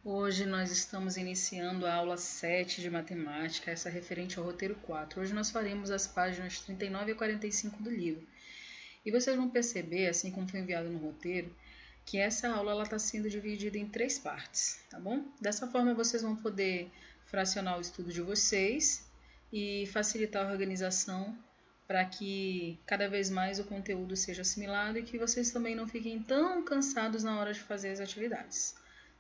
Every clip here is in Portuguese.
Hoje nós estamos iniciando a aula 7 de matemática, essa referente ao roteiro 4. Hoje nós faremos as páginas 39 a 45 do livro. E vocês vão perceber, assim como foi enviado no roteiro, que essa aula está sendo dividida em 3 partes, tá bom? Dessa forma vocês vão poder fracionar o estudo de vocês e facilitar a organização para que cada vez mais o conteúdo seja assimilado e que vocês também não fiquem tão cansados na hora de fazer as atividades,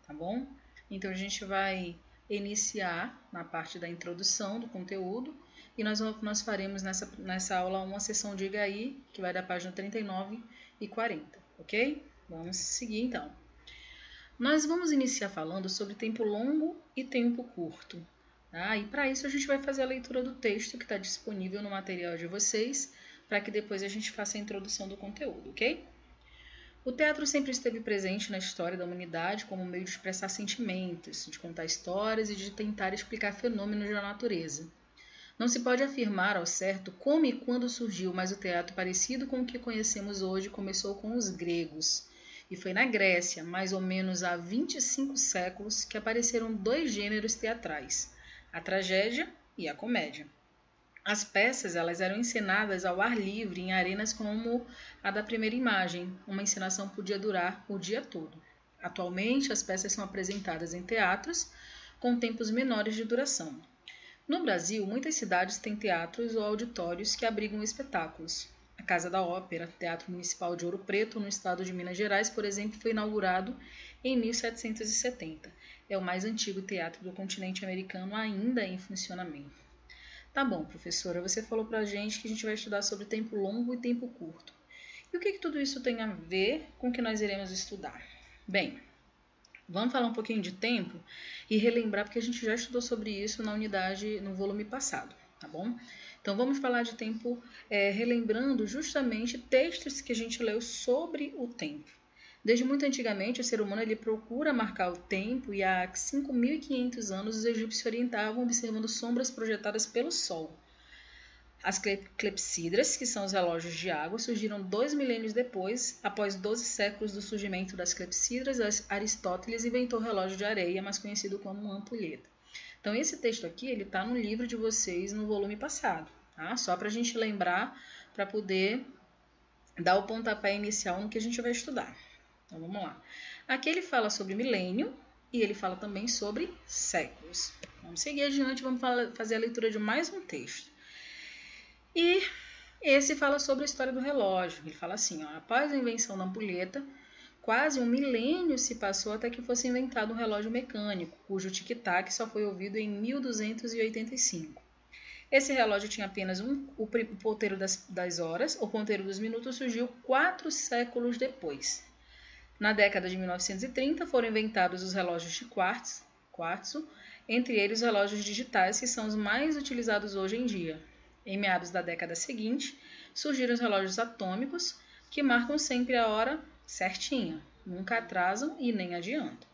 tá bom? Então, a gente vai iniciar na parte da introdução do conteúdo e nós faremos nessa aula uma sessão de aí, que vai da página 39 e 40, ok? Vamos seguir então. Nós vamos iniciar falando sobre tempo longo e tempo curto. Tá? E para isso a gente vai fazer a leitura do texto que está disponível no material de vocês, para que depois a gente faça a introdução do conteúdo, ok? O teatro sempre esteve presente na história da humanidade como meio de expressar sentimentos, de contar histórias e de tentar explicar fenômenos da natureza. Não se pode afirmar ao certo como e quando surgiu, mas o teatro parecido com o que conhecemos hoje começou com os gregos. E foi na Grécia, mais ou menos há 25 séculos, que apareceram 2 gêneros teatrais, a tragédia e a comédia. As peças eram encenadas ao ar livre em arenas como a da primeira imagem. Uma encenação podia durar o dia todo. Atualmente, as peças são apresentadas em teatros com tempos menores de duração. No Brasil, muitas cidades têm teatros ou auditórios que abrigam espetáculos. A Casa da Ópera, Teatro Municipal de Ouro Preto, no estado de Minas Gerais, por exemplo, foi inaugurado em 1770. É o mais antigo teatro do continente americano ainda em funcionamento. Tá bom, professora, você falou pra gente que a gente vai estudar sobre tempo longo e tempo curto. E o que tudo isso tem a ver com o que nós iremos estudar? Bem, vamos falar um pouquinho de tempo e relembrar, porque a gente já estudou sobre isso na unidade, no volume passado, tá bom? Então vamos falar de tempo relembrando justamente textos que a gente leu sobre o tempo. Desde muito antigamente, o ser humano ele procura marcar o tempo e há 5.500 anos os egípcios orientavam observando sombras projetadas pelo Sol. As clepsídras, que são os relógios de água, surgiram 2 milênios depois. Após 12 séculos do surgimento das clepsídras, Aristóteles inventou o relógio de areia, mais conhecido como ampulheta. Então, esse texto aqui ele está no livro de vocês no volume passado, tá? Só para a gente lembrar, para poder dar o pontapé inicial no que a gente vai estudar. Então, vamos lá. Aqui ele fala sobre milênio e ele fala também sobre séculos. Vamos seguir adiante, vamos fazer a leitura de mais um texto. E esse fala sobre a história do relógio. Ele fala assim, ó, após a invenção da ampulheta, quase 1 milênio se passou até que fosse inventado um relógio mecânico, cujo tic-tac só foi ouvido em 1285. Esse relógio tinha apenas o ponteiro das horas, o ponteiro dos minutos surgiu 4 séculos depois. Na década de 1930 foram inventados os relógios de quartzo, entre eles os relógios digitais, que são os mais utilizados hoje em dia. Em meados da década seguinte, surgiram os relógios atômicos, que marcam sempre a hora certinha, nunca atrasam e nem adiantam.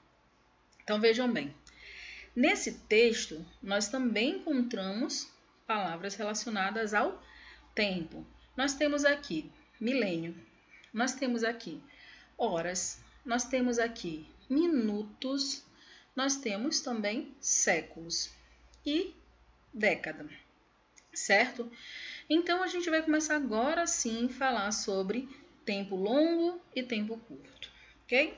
Então vejam bem, nesse texto nós também encontramos palavras relacionadas ao tempo. Nós temos aqui milênio, nós temos aqui horas, nós temos aqui minutos, nós temos também séculos e década, certo? Então a gente vai começar agora sim a falar sobre tempo longo e tempo curto, ok?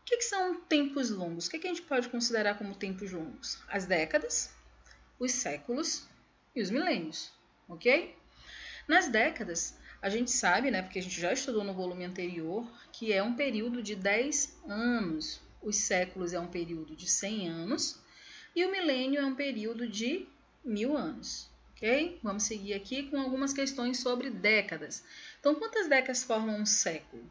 O que são tempos longos? O que a gente pode considerar como tempos longos? As décadas, os séculos e os milênios, ok? Nas décadas, a gente sabe, né, porque a gente já estudou no volume anterior, que é um período de 10 anos. Os séculos é um período de 100 anos e o milênio é um período de 1000 anos, ok? Vamos seguir aqui com algumas questões sobre décadas. Então, quantas décadas formam um século?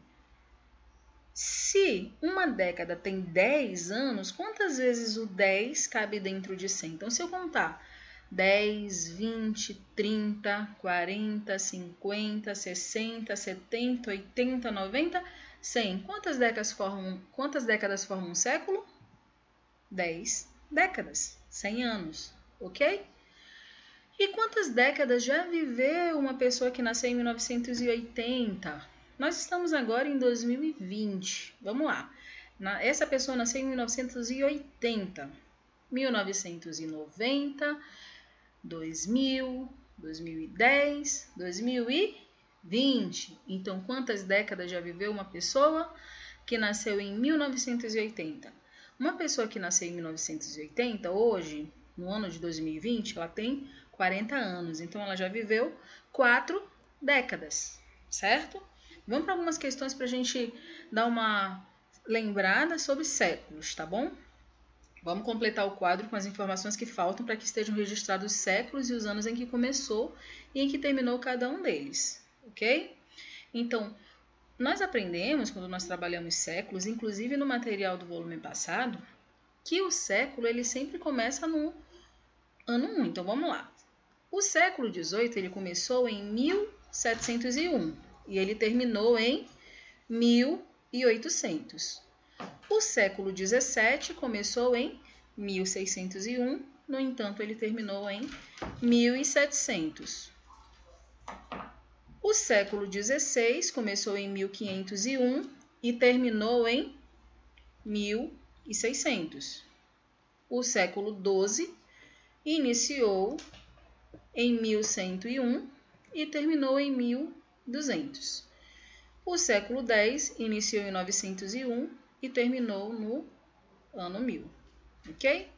Se uma década tem 10 anos, quantas vezes o 10 cabe dentro de 100? Então, se eu contar 10, 20, 30, 40, 50, 60, 70, 80, 90, 100. Quantas décadas formam um século? 10 décadas, 100 anos, ok? E quantas décadas já viveu uma pessoa que nasceu em 1980? Nós estamos agora em 2020. Vamos lá. Essa pessoa nasceu em 1980, 1990, 2000, 2010, 2020. Então, quantas décadas já viveu uma pessoa que nasceu em 1980? Uma pessoa que nasceu em 1980, hoje, no ano de 2020, ela tem 40 anos. Então, ela já viveu 4 décadas, certo? Vamos para algumas questões para a gente dar uma lembrada sobre séculos, tá bom? Vamos completar o quadro com as informações que faltam para que estejam registrados os séculos e os anos em que começou e em que terminou cada um deles, ok? Então, nós aprendemos, quando nós trabalhamos séculos, inclusive no material do volume passado, que o século ele sempre começa no ano 1. Então, vamos lá. O século XVIII ele começou em 1701 e ele terminou em 1800. O século XVII começou em 1601, no entanto, ele terminou em 1700. O século XVI começou em 1501 e terminou em 1600. O século XII iniciou em 1101 e terminou em 1200. O século X iniciou em 901 e terminou no ano 1000, ok?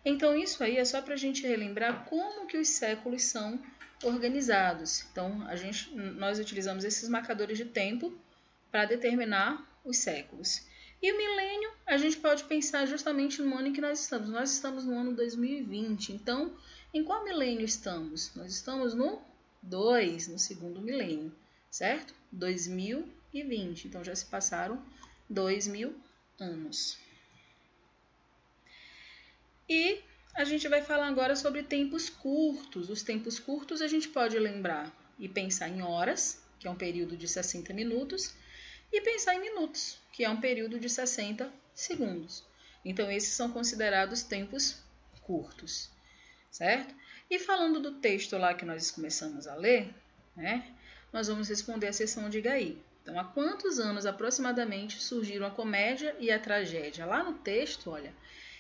Então, isso aí é só para a gente relembrar como que os séculos são organizados. Então, nós utilizamos esses marcadores de tempo para determinar os séculos. E o milênio, a gente pode pensar justamente no ano em que nós estamos. Nós estamos no ano 2020. Então, em qual milênio estamos? Nós estamos no 2, no segundo milênio, certo? 2020. Então, já se passaram 2000 anos. E a gente vai falar agora sobre tempos curtos. Os tempos curtos a gente pode lembrar e pensar em horas, que é um período de 60 minutos, e pensar em minutos, que é um período de 60 segundos. Então, esses são considerados tempos curtos, certo? E falando do texto lá que nós começamos a ler, né, nós vamos responder a seção Diga aí. Então, há quantos anos aproximadamente surgiram a comédia e a tragédia? Lá no texto, olha,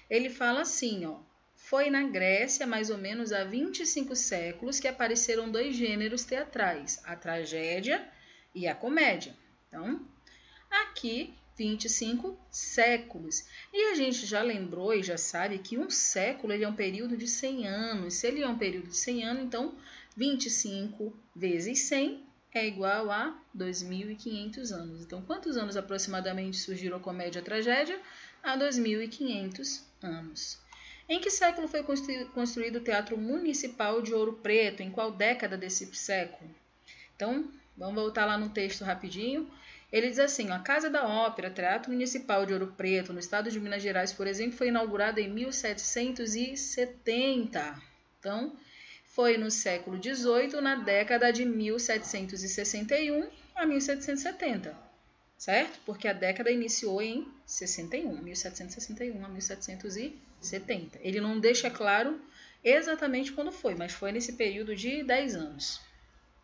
ele fala assim, ó, foi na Grécia, mais ou menos há 25 séculos, que apareceram 2 gêneros teatrais, a tragédia e a comédia. Então, aqui, 25 séculos. E a gente já lembrou e já sabe que um século ele é um período de 100 anos. Se ele é um período de 100 anos, então 25 vezes 100 é igual a 2.500 anos. Então, quantos anos aproximadamente surgiram a comédia e a tragédia? Há 2.500 anos. Em que século foi construído o Teatro Municipal de Ouro Preto? Em qual década desse século? Então, vamos voltar lá no texto rapidinho. Ele diz assim, a Casa da Ópera, Teatro Municipal de Ouro Preto, no estado de Minas Gerais, por exemplo, foi inaugurada em 1770. Então, foi no século XVIII, na década de 1761 a 1770, certo? Porque a década iniciou em 61, 1761 a 1770. Ele não deixa claro exatamente quando foi, mas foi nesse período de 10 anos.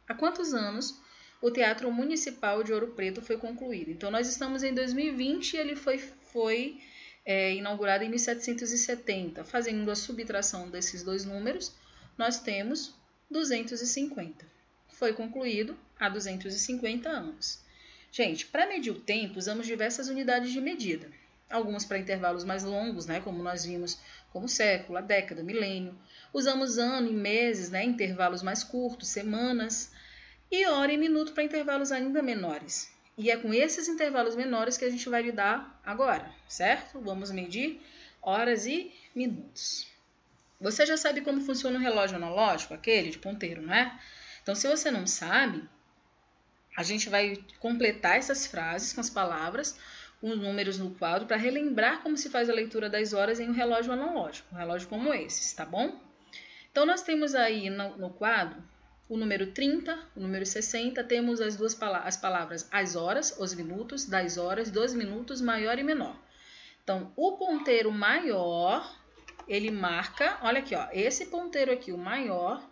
Há quantos anos o Teatro Municipal de Ouro Preto foi concluído? Então, nós estamos em 2020 e ele foi inaugurado em 1770. Fazendo a subtração desses dois números, nós temos 250. Foi concluído há 250 anos. Gente, para medir o tempo, usamos diversas unidades de medida. Algumas para intervalos mais longos, né, como nós vimos, como século, a década, milênio. Usamos ano e meses, né, intervalos mais curtos, semanas. E hora e minuto para intervalos ainda menores. E é com esses intervalos menores que a gente vai lidar agora, certo? Vamos medir horas e minutos. Você já sabe como funciona o relógio analógico, aquele de ponteiro, não é? Então, se você não sabe, a gente vai completar essas frases com as palavras, com os números no quadro, para relembrar como se faz a leitura das horas em um relógio analógico, um relógio como esse, tá bom? Então, nós temos aí no quadro o número 30, o número 60, temos as palavras as horas, os minutos, das horas, dos minutos, maior e menor. Então, o ponteiro maior, ele marca, olha aqui, ó, esse ponteiro aqui, o maior,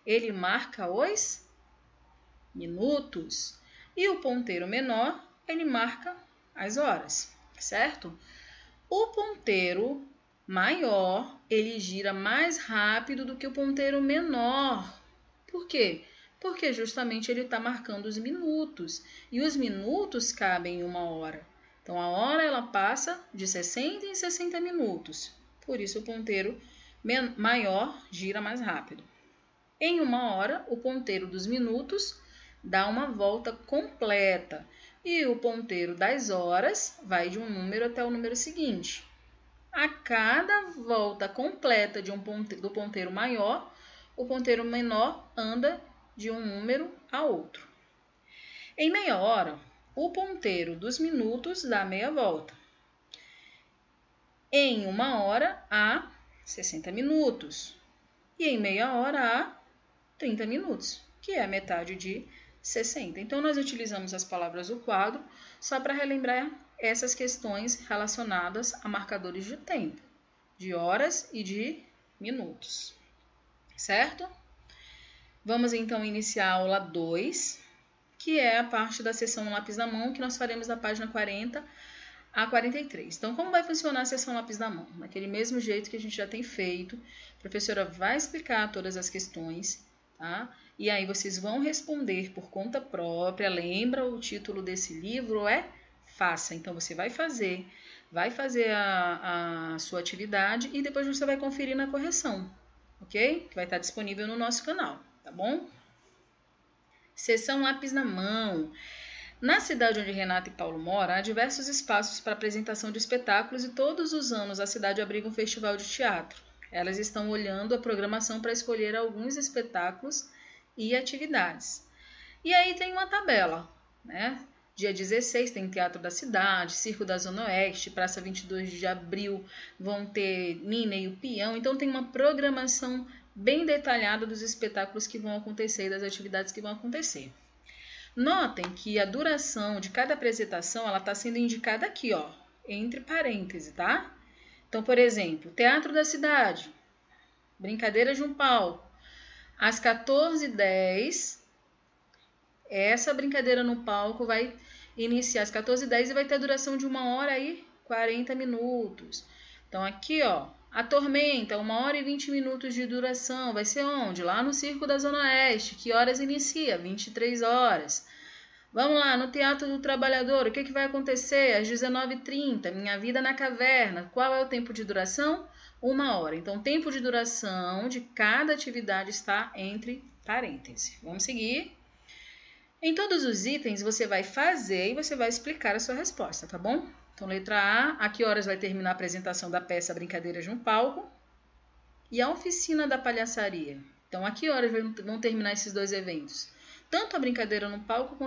ele marca os minutos. E o ponteiro menor, ele marca as horas. certo? O ponteiro maior, ele gira mais rápido do que o ponteiro menor. Por quê? Porque justamente ele está marcando os minutos. E os minutos cabem em 1 hora. Então, a hora ela passa de 60 em 60 minutos. Por isso, o ponteiro maior gira mais rápido. Em 1 hora, o ponteiro dos minutos dá uma volta completa. E o ponteiro das horas vai de um número até o número seguinte. A cada volta completa do ponteiro maior, o ponteiro menor anda de um número a outro. Em meia hora, o ponteiro dos minutos dá meia volta. Em 1 hora, há 60 minutos. E em meia hora, há 30 minutos, que é a metade de 60. Então, nós utilizamos as palavras do quadro só para relembrar essas questões relacionadas a marcadores de tempo, de horas e de minutos, certo? Vamos então iniciar a aula 2, que é a parte da seção lápis na mão, que nós faremos da página 40 a 43. Então, como vai funcionar a seção lápis na mão? Daquele mesmo jeito que a gente já tem feito, a professora vai explicar todas as questões, tá? E aí vocês vão responder por conta própria. Lembra, o título desse livro é Faça. Então, você vai fazer a sua atividade e depois você vai conferir na correção, ok? Que vai estar disponível no nosso canal, tá bom? Seção lápis na mão. Na cidade onde Renata e Paulo moram, há diversos espaços para apresentação de espetáculos e todos os anos a cidade abriga um festival de teatro. Elas estão olhando a programação para escolher alguns espetáculos e atividades. E aí tem uma tabela, né? Dia 16 tem Teatro da Cidade, Circo da Zona Oeste, Praça 22 de Abril, vão ter Nina e o Peão. Então tem uma programação bem detalhada dos espetáculos que vão acontecer e das atividades que vão acontecer. Notem que a duração de cada apresentação ela está sendo indicada aqui, ó, entre parênteses, tá? Então, por exemplo, Teatro da Cidade, Brincadeira de um Palco, às 14h10, essa brincadeira no palco vai iniciar às 14h10 e vai ter a duração de 1 hora e 40 minutos. Então, aqui, ó, a Tormenta, 1 hora e 20 minutos de duração. Vai ser onde? Lá no Circo da Zona Oeste. Que horas inicia? 23 horas. Vamos lá, no Teatro do Trabalhador, o que vai acontecer? Às 19h30, Minha Vida na Caverna. Qual é o tempo de duração? 1 hora. Então, o tempo de duração de cada atividade está entre parênteses. Vamos seguir. Em todos os itens, você vai fazer e você vai explicar a sua resposta, tá bom? Então, letra A, a que horas vai terminar a apresentação da peça Brincadeira de um Palco? E a oficina da palhaçaria? Então, a que horas vão terminar esses dois eventos? Tanto a brincadeira no palco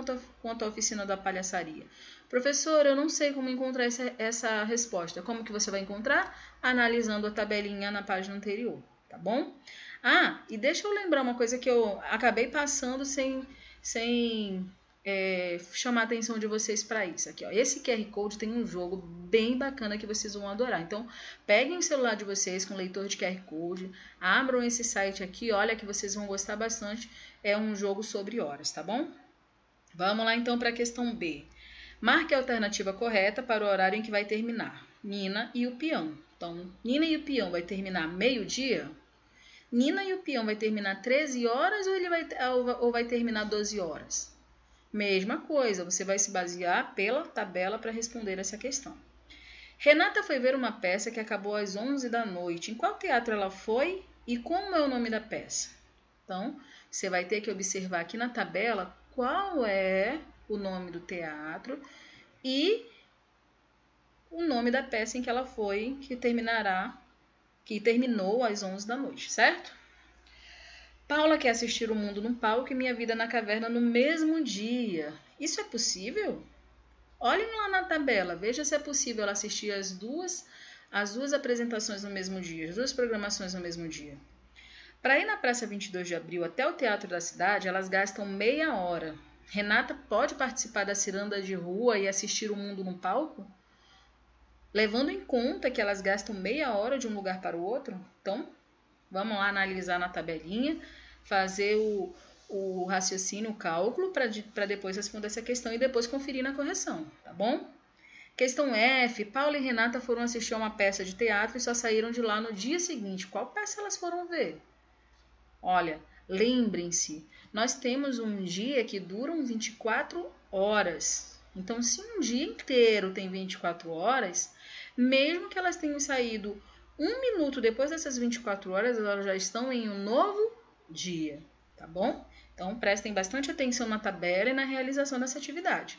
quanto a oficina da palhaçaria. Professor, eu não sei como encontrar essa resposta. Como que você vai encontrar? Analisando a tabelinha na página anterior, tá bom? Ah, e deixa eu lembrar uma coisa que eu acabei passando sem chamar a atenção de vocês para isso. Aqui, ó. Esse QR Code tem um jogo bem bacana que vocês vão adorar. Então, peguem o celular de vocês com leitor de QR Code, abram esse site aqui, olha que vocês vão gostar bastante. É um jogo sobre horas, tá bom? Vamos lá então para a questão B. Marque a alternativa correta para o horário em que vai terminar. Nina e o Peão. Então, Nina e o Peão vai terminar meio-dia? Nina e o Peão vai terminar 13 horas ou vai terminar 12 horas? Mesma coisa, você vai se basear pela tabela para responder essa questão. Renata foi ver uma peça que acabou às 11 da noite. Em qual teatro ela foi e como é o nome da peça? Então, você vai ter que observar aqui na tabela qual é o nome do teatro e o nome da peça em que ela foi, que terminou às 11 da noite, certo? Paula quer assistir O Mundo no Palco e Minha Vida na Caverna no mesmo dia. Isso é possível? Olhem lá na tabela, veja se é possível ela assistir as duas apresentações no mesmo dia, as duas programações no mesmo dia. Para ir na Praça 22 de Abril até o Teatro da Cidade, elas gastam meia hora. Renata pode participar da ciranda de rua e assistir O Mundo no Palco? Levando em conta que elas gastam meia hora de um lugar para o outro, então vamos lá analisar na tabelinha, fazer o raciocínio, o cálculo, para depois responder essa questão e depois conferir na correção, tá bom? Questão F. Paula e Renata foram assistir a uma peça de teatro e só saíram de lá no dia seguinte. Qual peça elas foram ver? Olha, lembrem-se, nós temos um dia que dura 24 horas. Então, se um dia inteiro tem 24 horas, mesmo que elas tenham saído 1 minuto depois dessas 24 horas, elas já estão em um novo dia, tá bom? Então, prestem bastante atenção na tabela e na realização dessa atividade.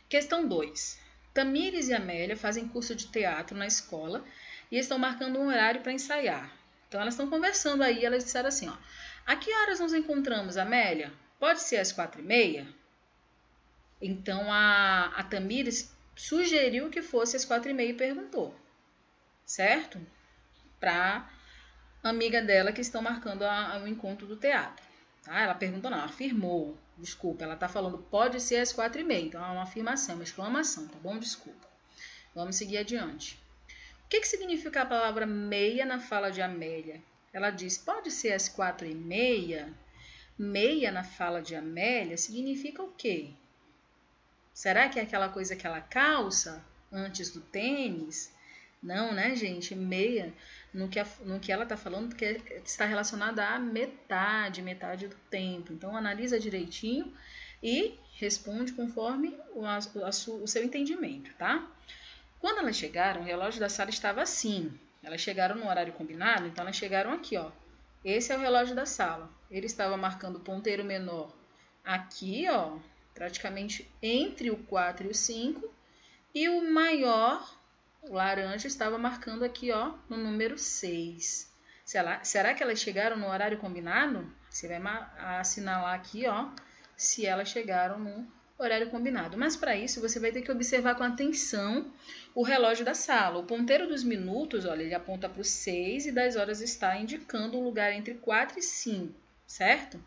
Questão 2. Tamires e Amélia fazem curso de teatro na escola e estão marcando um horário para ensaiar. Então, elas estão conversando aí, elas disseram assim, ó, a que horas nos encontramos, Amélia? Pode ser às 4h30? Então, a Tamires sugeriu que fosse às 4h30 e perguntou, certo? Para a amiga dela que estão marcando o encontro do teatro. Tá? Ela perguntou, não, afirmou. Desculpa, ela está falando pode ser às 4h30. Então, é uma afirmação, uma exclamação, tá bom? Desculpa. Vamos seguir adiante. O que significa a palavra meia na fala de Amélia? Ela diz, pode ser às 4h30? Meia na fala de Amélia significa o quê? Será que é aquela coisa que ela calça antes do tênis? Não, né, gente? Meia, no que ela está falando, porque está relacionada à metade do tempo. Então, analisa direitinho e responde conforme o seu entendimento, tá? Quando elas chegaram, o relógio da sala estava assim. Elas chegaram no horário combinado, então elas chegaram aqui, ó. Esse é o relógio da sala. Ele estava marcando o ponteiro menor aqui, ó, praticamente entre o 4 e o 5. E o maior, o laranja, estava marcando aqui, ó, no número 6. Será que elas chegaram no horário combinado? Você vai assinalar aqui, ó, se elas chegaram no horário combinado. Mas para isso, você vai ter que observar com atenção o relógio da sala. O ponteiro dos minutos, olha, ele aponta para o 6 e das horas está indicando um lugar entre 4 e 5, certo?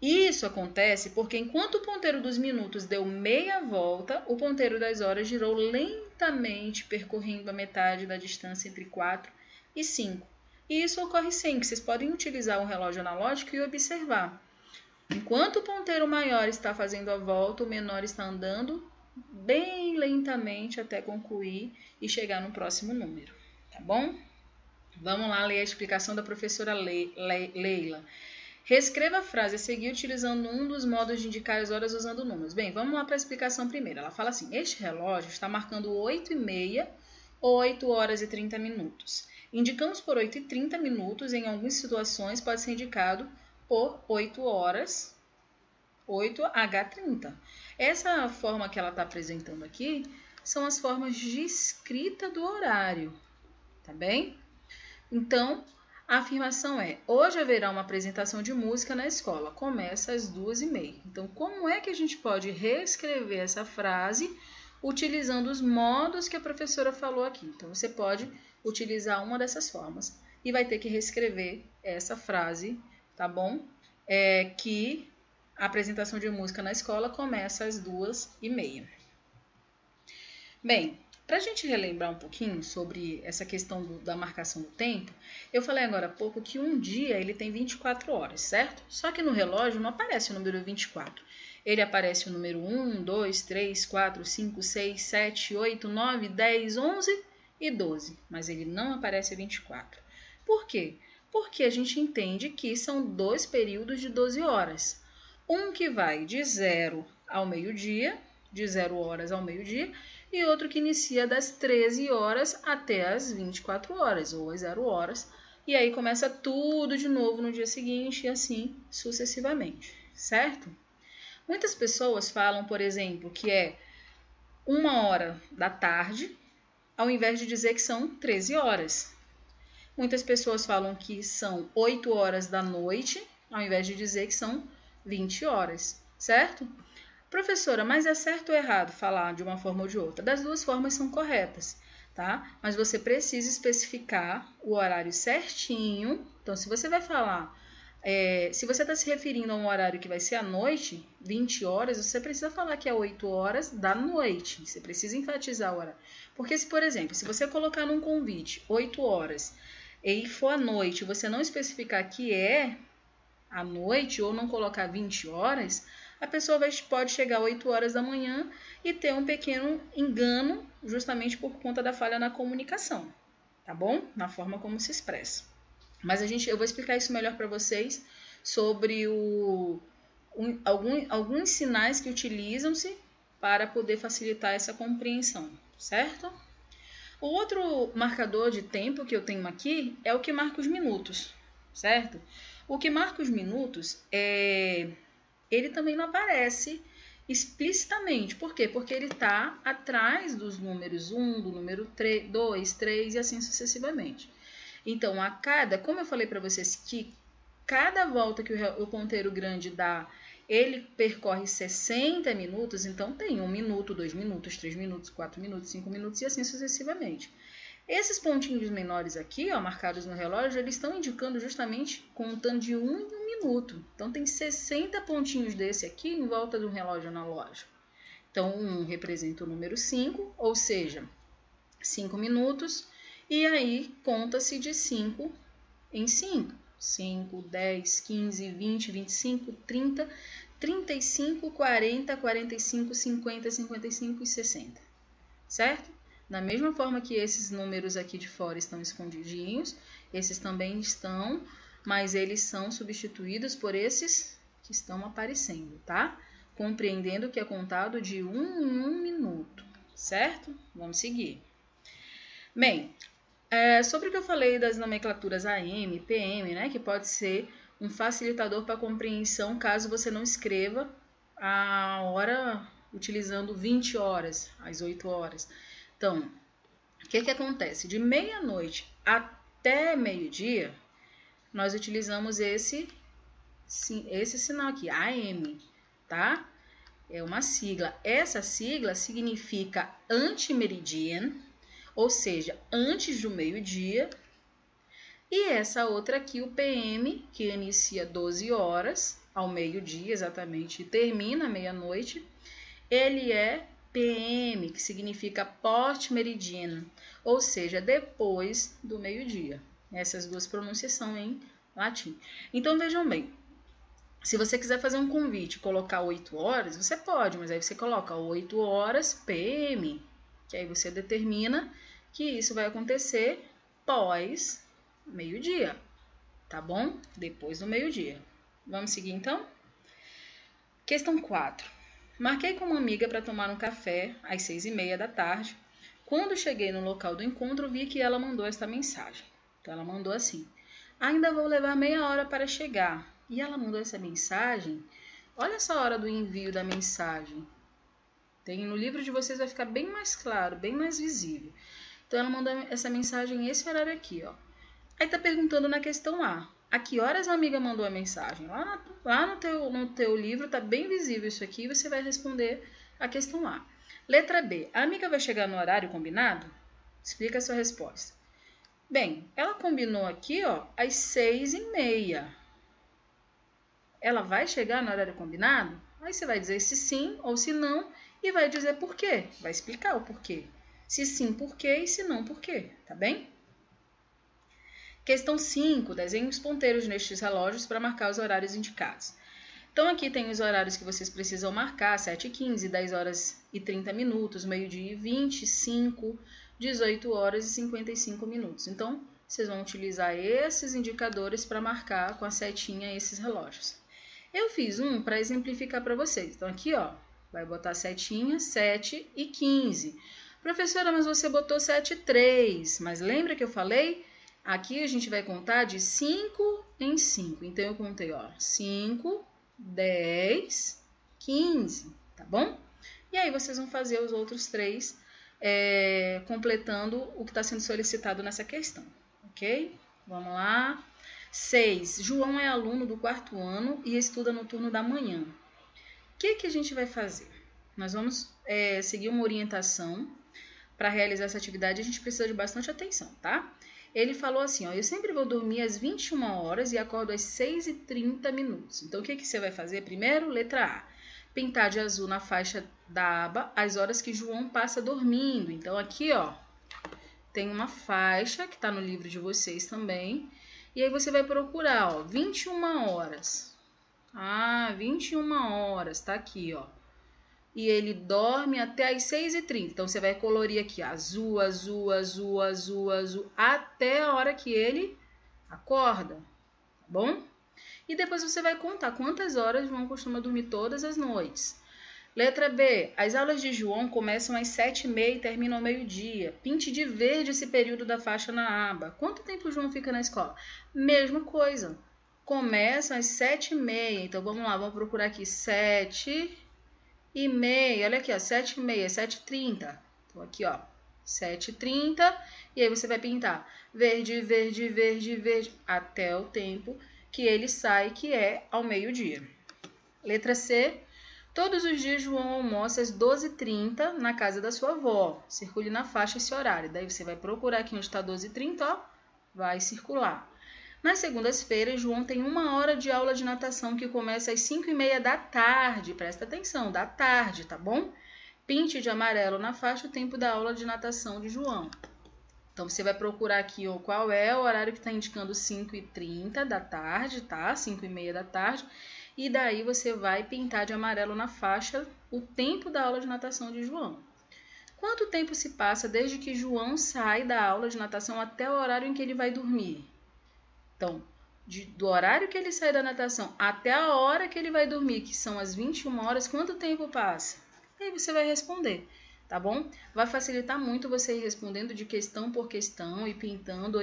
Isso acontece porque enquanto o ponteiro dos minutos deu meia volta, o ponteiro das horas girou lentamente, percorrendo a metade da distância entre 4 e 5. E isso ocorre sempre. Vocês podem utilizar um relógio analógico e observar. Enquanto o ponteiro maior está fazendo a volta, o menor está andando bem lentamente até concluir e chegar no próximo número, tá bom? Vamos lá ler a explicação da professora Leila. Reescreva a frase a seguir utilizando um dos modos de indicar as horas usando números. Bem, vamos lá para a explicação primeiro. Ela fala assim, este relógio está marcando 8h30 ou 8 horas e 30 minutos. Indicamos por 8 e 30 minutos, em algumas situações pode ser indicado por 8 horas, 8h30. Essa forma que ela está apresentando aqui são as formas de escrita do horário, tá bem? Então, a afirmação é, hoje haverá uma apresentação de música na escola, começa às 2h30. Então, como é que a gente pode reescrever essa frase utilizando os modos que a professora falou aqui? Então, você pode utilizar uma dessas formas e vai ter que reescrever essa frase, tá bom? Que a apresentação de música na escola começa às 2h30. Bem, para a gente relembrar um pouquinho sobre essa questão da marcação do tempo, eu falei agora há pouco que um dia ele tem 24 horas, certo? Só que no relógio não aparece o número 24. Ele aparece o número 1, 2, 3, 4, 5, 6, 7, 8, 9, 10, 11 e 12. Mas ele não aparece 24. Por quê? Porque a gente entende que são 2 períodos de 12 horas. Um que vai de 0 ao meio-dia, de 0 horas ao meio-dia, e outro que inicia das 13 horas até as 24 horas, ou às 0 horas, e aí começa tudo de novo no dia seguinte e assim sucessivamente, certo? Muitas pessoas falam, por exemplo, que é 1h da tarde, ao invés de dizer que são 13 horas. Muitas pessoas falam que são 8 horas da noite, ao invés de dizer que são 20 horas, certo? Professora, mas é certo ou errado falar de uma forma ou de outra? Das duas formas são corretas, tá? Mas você precisa especificar o horário certinho. Então, se você vai falar, se você está se referindo a um horário que vai ser à noite, 20 horas, você precisa falar que é 8 horas da noite. Você precisa enfatizar o horário. Porque, se, por exemplo, se você colocar num convite 8 horas e for à noite, você não especificar que é à noite ou não colocar 20 horas, a pessoa pode chegar às 8 horas da manhã e ter um pequeno engano, justamente por conta da falha na comunicação, tá bom? Na forma como se expressa. Mas eu vou explicar isso melhor para vocês sobre alguns sinais que utilizam-se para poder facilitar essa compreensão, certo? O outro marcador de tempo que eu tenho aqui é o que marca os minutos, certo? O que marca os minutos, ele também não aparece explicitamente. Por quê? Porque ele está atrás dos números 1, do número 3, 2, 3 e assim sucessivamente. Então, como eu falei para vocês que cada volta que o ponteiro grande dá, ele percorre 60 minutos, então tem 1 minuto, 2 minutos, 3 minutos, 4 minutos, 5 minutos e assim sucessivamente. Esses pontinhos menores aqui, ó, marcados no relógio, eles estão indicando justamente contando de 1 em 1 minuto. Então tem 60 pontinhos desse aqui em volta do relógio analógico. Então 1 representa o número 5, ou seja, 5 minutos, e aí conta-se de 5 em 5. 5, 10, 15, 20, 25, 30, 35, 40, 45, 50, 55 e 60, certo? Da mesma forma que esses números aqui de fora estão escondidinhos, esses também estão, mas eles são substituídos por esses que estão aparecendo, tá? Compreendendo que é contado de 1 em 1 minuto, certo? Vamos seguir. Bem, sobre o que eu falei das nomenclaturas AM, PM, né, que pode ser um facilitador para a compreensão caso você não escreva a hora utilizando 20 horas, às 8 horas. Então, o que acontece? De meia-noite até meio-dia, nós utilizamos esse sinal aqui, AM, tá? É uma sigla. Essa sigla significa anti-meridian, ou seja, antes do meio-dia, e essa outra aqui, o PM, que inicia 12 horas ao meio-dia exatamente e termina à meia-noite, ele é PM, que significa post-meridian, ou seja, depois do meio-dia. Essas duas pronúncias são em latim. Então, vejam bem, se você quiser fazer um convite e colocar 8 horas, você pode, mas aí você coloca 8 horas PM, que aí você determina que isso vai acontecer pós meio-dia, tá bom? Depois do meio-dia. Vamos seguir então? Questão 4. Marquei com uma amiga para tomar um café às 6h30 da tarde. Quando cheguei no local do encontro, vi que ela mandou esta mensagem. Então, ela mandou assim: ainda vou levar meia hora para chegar. E ela mandou essa mensagem. Olha essa hora do envio da mensagem. No livro de vocês vai ficar bem mais claro, bem mais visível. Então, ela mandou essa mensagem nesse horário aqui, ó. Aí tá perguntando na questão A. A que horas a amiga mandou a mensagem? Lá no teu livro tá bem visível isso aqui e você vai responder a questão A. Letra B. A amiga vai chegar no horário combinado? Explica a sua resposta. Bem, ela combinou aqui, ó, às 6h30. Ela vai chegar no horário combinado? Aí você vai dizer se sim ou se não e vai dizer por quê. Vai explicar o porquê. Se sim, por quê e se não, por quê. Tá bem? Questão 5. Desenhe os ponteiros nestes relógios para marcar os horários indicados. Então, aqui tem os horários que vocês precisam marcar: 7h15, 10 horas e 30 minutos, meio-dia e 20, 5, 18 horas e 55 minutos. Então, vocês vão utilizar esses indicadores para marcar com a setinha esses relógios. Eu fiz um para exemplificar para vocês. Então, aqui, ó, vai botar setinha 7h15. Professora, mas você botou 7h03. Mas lembra que eu falei? Aqui a gente vai contar de 5 em 5. Então, eu contei, ó, 5, 10, 15, tá bom? E aí, vocês vão fazer os outros 3, completando o que está sendo solicitado nessa questão, ok? Vamos lá. 6. João é aluno do 4º ano e estuda no turno da manhã. O que a gente vai fazer? Nós vamos seguir uma orientação. Para realizar essa atividade, a gente precisa de bastante atenção, tá? Ele falou assim, ó, eu sempre vou dormir às 21 horas e acordo às 6h30 minutos. Então, o que você vai fazer? Primeiro, letra A. Pintar de azul na faixa da aba as horas que João passa dormindo. Então, aqui, ó, tem uma faixa que está no livro de vocês também. E aí, você vai procurar, ó, 21 horas. Ah, 21 horas, tá aqui, ó. E ele dorme até as 6h30. Então, você vai colorir aqui azul, azul, azul, azul, azul, até a hora que ele acorda, tá bom? E depois você vai contar quantas horas João costuma dormir todas as noites. Letra B. As aulas de João começam às 7h30 e terminam ao meio-dia. Pinte de verde esse período da faixa na aba. Quanto tempo João fica na escola? Mesma coisa. Começam às 7h30. Então, vamos lá, vamos procurar aqui 7h30. Olha aqui, ó, 7h30, 7h30. Então, aqui, ó, 7h30. E aí você vai pintar verde, verde, verde, verde, até o tempo que ele sai, que é ao meio-dia. Letra C. Todos os dias João almoça às 12h30 na casa da sua avó. Circule na faixa esse horário. Daí você vai procurar aqui onde está 12h30, ó, vai circular. Nas segundas-feiras, João tem 1 hora de aula de natação que começa às 5h30 da tarde. Presta atenção, da tarde, tá bom? Pinte de amarelo na faixa o tempo da aula de natação de João. Então, você vai procurar aqui ó, qual é o horário que está indicando 5h30 da tarde, tá? 5h30 da tarde. E daí você vai pintar de amarelo na faixa o tempo da aula de natação de João. Quanto tempo se passa desde que João sai da aula de natação até o horário em que ele vai dormir? Então, do horário que ele sai da natação até a hora que ele vai dormir, que são as 21 horas, quanto tempo passa? Aí você vai responder, tá bom? Vai facilitar muito você ir respondendo de questão por questão e pintando,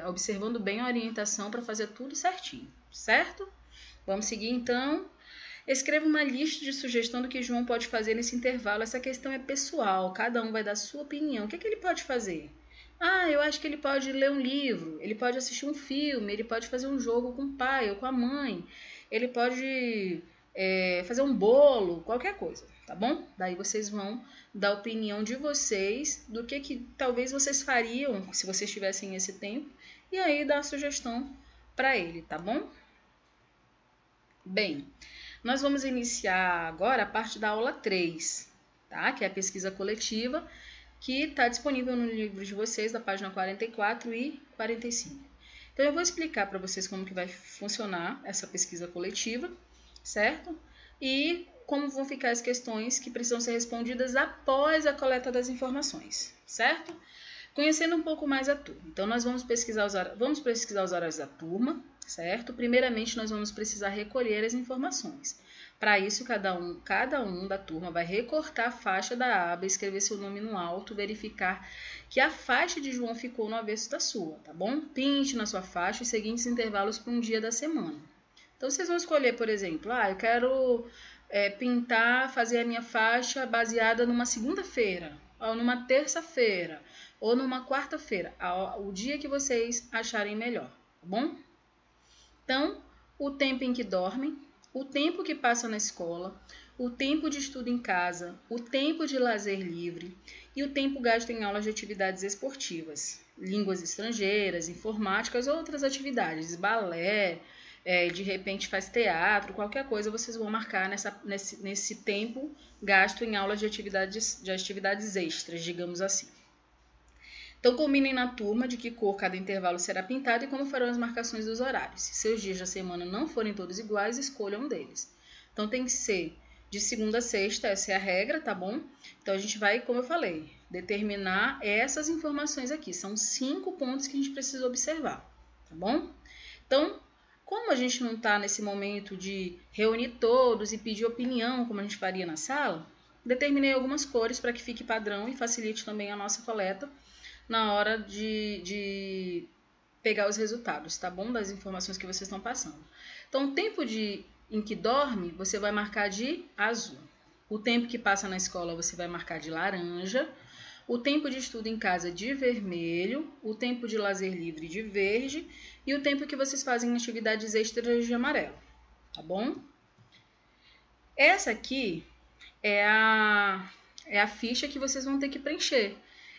observando bem a orientação para fazer tudo certinho, certo? Vamos seguir então. Escreva uma lista de sugestão do que João pode fazer nesse intervalo. Essa questão é pessoal, cada um vai dar sua opinião. O que ele pode fazer? Ah, eu acho que ele pode ler um livro, ele pode assistir um filme, ele pode fazer um jogo com o pai ou com a mãe, ele pode fazer um bolo, qualquer coisa, tá bom? Daí vocês vão dar a opinião de vocês do que talvez vocês fariam se vocês tivessem esse tempo e aí dar a sugestão para ele, tá bom? Bem, nós vamos iniciar agora a parte da aula 3, tá? Que é a pesquisa coletiva, que está disponível no livro de vocês, da página 44 e 45. Então, eu vou explicar para vocês como que vai funcionar essa pesquisa coletiva, certo? E como vão ficar as questões que precisam ser respondidas após a coleta das informações, certo? Conhecendo um pouco mais a turma. Então, nós vamos pesquisar os horários da turma, certo? Primeiramente, nós vamos precisar recolher as informações. Para isso, cada um da turma vai recortar a faixa da aba, escrever seu nome no alto, verificar que a faixa de João ficou no avesso da sua, tá bom? Pinte na sua faixa os seguintes intervalos para um dia da semana. Então, vocês vão escolher, por exemplo, eu quero fazer a minha faixa baseada numa segunda-feira, ou numa terça-feira, ou numa quarta-feira, o dia que vocês acharem melhor, tá bom? Então, o tempo em que dormem, o tempo que passam na escola, o tempo de estudo em casa, o tempo de lazer livre e o tempo gasto em aulas de atividades esportivas, línguas estrangeiras, informáticas ou outras atividades, balé, de repente faz teatro, qualquer coisa vocês vão marcar nesse tempo gasto em aulas de atividades extras, digamos assim. Então, combinem na turma de que cor cada intervalo será pintado e como farão as marcações dos horários. Se seus dias da semana não forem todos iguais, escolham um deles. Então, tem que ser de segunda a sexta, essa é a regra, tá bom? Então, a gente vai, como eu falei, determinar essas informações aqui. São 5 pontos que a gente precisa observar, tá bom? Então, como a gente não está nesse momento de reunir todos e pedir opinião, como a gente faria na sala, determinei algumas cores para que fique padrão e facilite também a nossa coleta na hora de pegar os resultados, tá bom? Das informações que vocês estão passando. Então, o tempo em que dorme, você vai marcar de azul. O tempo que passa na escola, você vai marcar de laranja. O tempo de estudo em casa, de vermelho. O tempo de lazer livre, de verde. E o tempo que vocês fazem atividades extras, de amarelo, tá bom? Essa aqui é a ficha que vocês vão ter que preencher.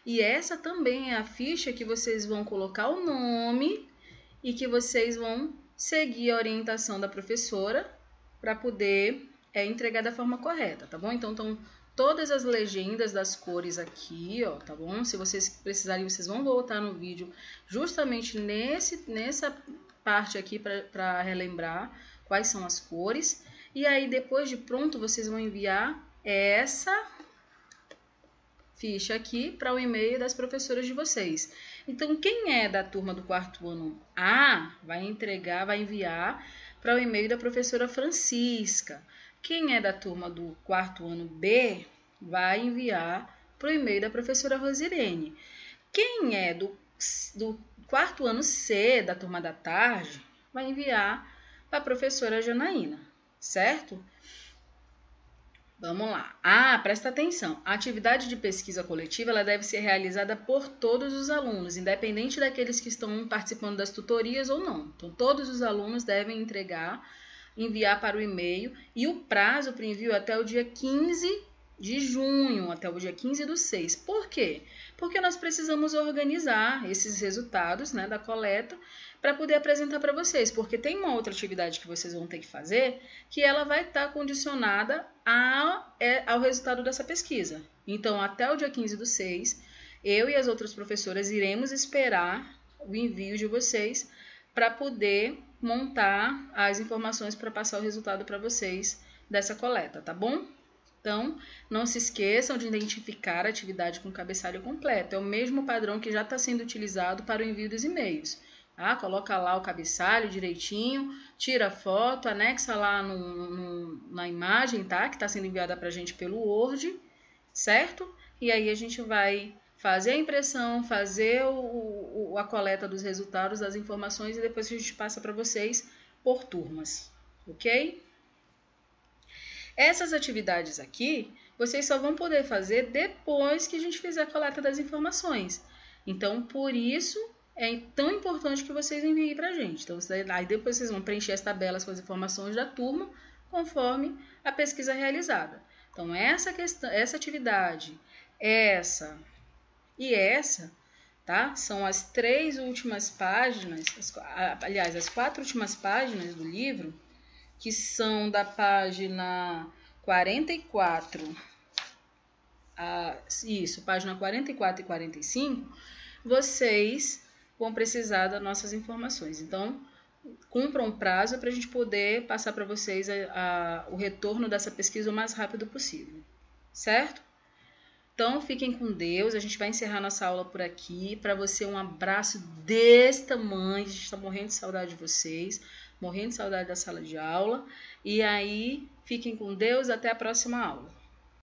E essa também é a ficha que vocês vão colocar o nome e que vocês vão seguir a orientação da professora para poder entregar da forma correta, tá bom? Então, estão todas as legendas das cores aqui, ó, tá bom? Se vocês precisarem, vocês vão voltar no vídeo justamente nessa parte aqui para relembrar quais são as cores. E aí, depois de pronto, vocês vão enviar essa ficha aqui para o e-mail das professoras de vocês. Então, quem é da turma do quarto ano A vai enviar para o e-mail da professora Francisca. Quem é da turma do quarto ano B vai enviar para o e-mail da professora Rosirene. Quem é do quarto ano C, da turma da tarde, vai enviar para a professora Janaína, certo? Vamos lá. Presta atenção. A atividade de pesquisa coletiva ela deve ser realizada por todos os alunos, independente daqueles que estão participando das tutorias ou não. Então, todos os alunos devem enviar para o e-mail, e o prazo para o envio é até o dia 15 de junho, até o dia 15/6. Por quê? Porque nós precisamos organizar esses resultados, né, da coleta para poder apresentar para vocês, porque tem uma outra atividade que vocês vão ter que fazer, que ela vai estar condicionada ao resultado dessa pesquisa. Então, até o dia 15/6, eu e as outras professoras iremos esperar o envio de vocês para poder montar as informações para passar o resultado para vocês dessa coleta, tá bom? Então, não se esqueçam de identificar a atividade com cabeçalho completo. É o mesmo padrão que já está sendo utilizado para o envio dos e-mails. Tá? Coloca lá o cabeçalho direitinho, tira a foto, anexa lá na imagem, tá? Que está sendo enviada para a gente pelo Word, certo? E aí a gente vai fazer a impressão, fazer a coleta dos resultados, das informações, e depois a gente passa para vocês por turmas, ok? Essas atividades aqui, vocês só vão poder fazer depois que a gente fizer a coleta das informações. Então, por isso, é tão importante que vocês enviem para a gente. Então, aí depois vocês vão preencher as tabelas com as informações da turma, conforme a pesquisa realizada. Então, essa atividade, essa e essa, tá? São as 3 últimas páginas, aliás, as 4 últimas páginas do livro, que são da página 44, página 44 e 45, vocês vão precisar das nossas informações. Então, cumpram o prazo para a gente poder passar para vocês o retorno dessa pesquisa o mais rápido possível, certo? Então, fiquem com Deus. A gente vai encerrar nossa aula por aqui. Para você, um abraço desse tamanho. A gente está morrendo de saudade de vocês, morrendo de saudade da sala de aula. E aí, fiquem com Deus. Até a próxima aula.